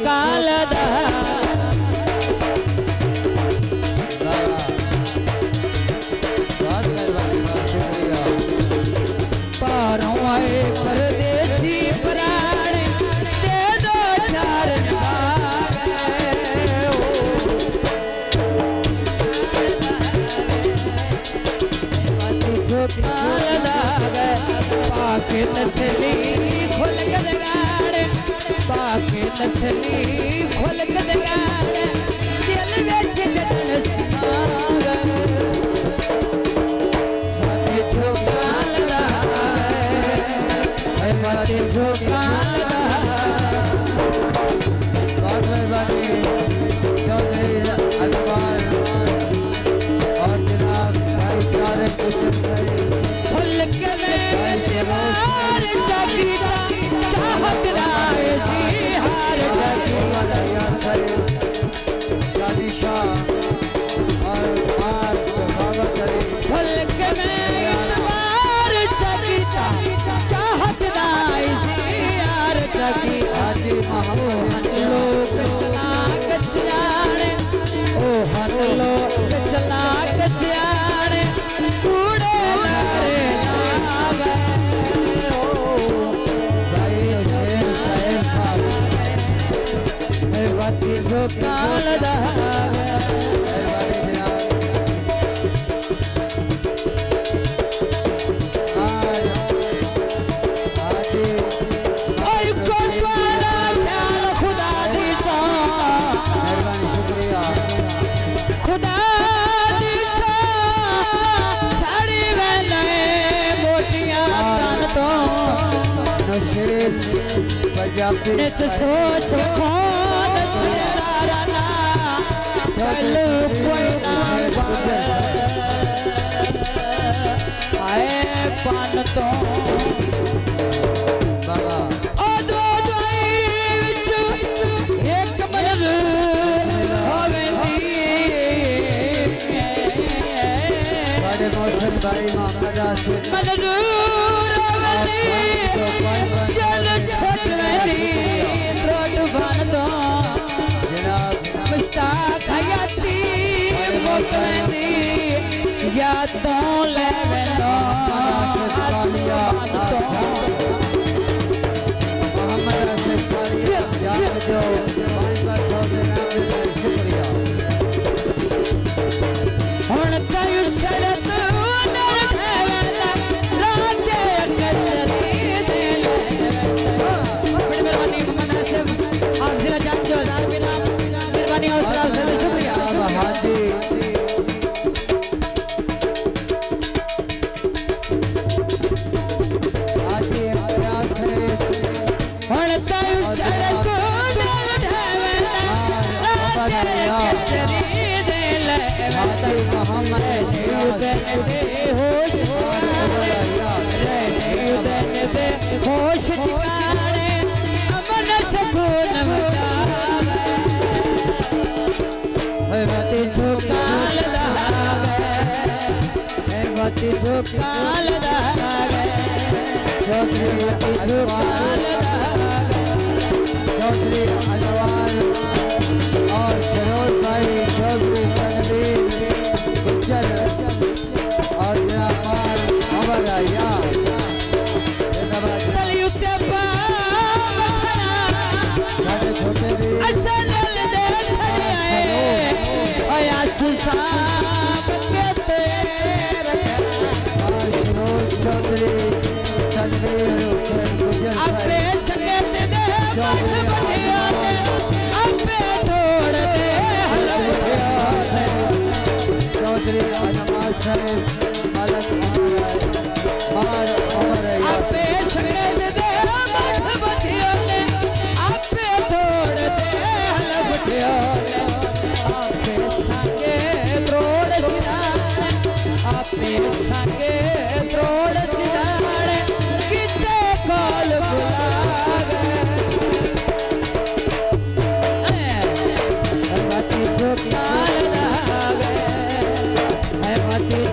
काल परदेसी प्राण दे दो चार पाके नथली खोल गदगाड़ पाके नथली खोल गदगाड़ दिल बेच जतन सिनाग माथे झोकाल है माथे झोकाल बहुत मेहरबानी चौधरी अकबर और जनाब भाई तारक उद्दम साहब फुल के दीवार जगीता चाहत राय जी हार जगीता शादी शाह और आज सभावत अली फुल के दीवार जगीता चाहत राय जी हार जगीता जी महमूद लोग चलाक सियाणे ओ हर लोग चलाक सियाणे कूड़े नारे जो काल खुदा दी मेहरबानी शुक्रिया खुदा दी साड़ी वेले मोटियां तन तो नशेर पंजाबी सोच कौन चल कोई ना आए पान तो बाबा ओ दो जाई विच एक मरद होवेंदी साडे मौसम भाई मोहम्मद आसिफ मरद होवेंदी चल छट वेंदी रोड बन दो जनाब मुश्ताक हयाती मोसमेंदी यादों ले वेंदो मोहम्मद आसिफ याद जो शुक्रिया हुण कई शरत होश ठिकाने अमन सुकून मती झोकाल मती झोकाल चौधरी झोकाल चौधरी अनवार और सरोज भाई चौधरी तनवीर गुज्जर और जनाब अमर यार छोटे भी असल दे चौधरी तनवीर गुज्जर चौधरी अनवार साहब मालक और अमर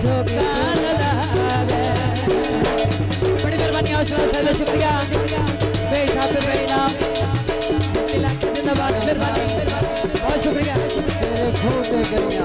झोका मेहरबानी बहुत शुक्रिया तेरे खून ते गरीब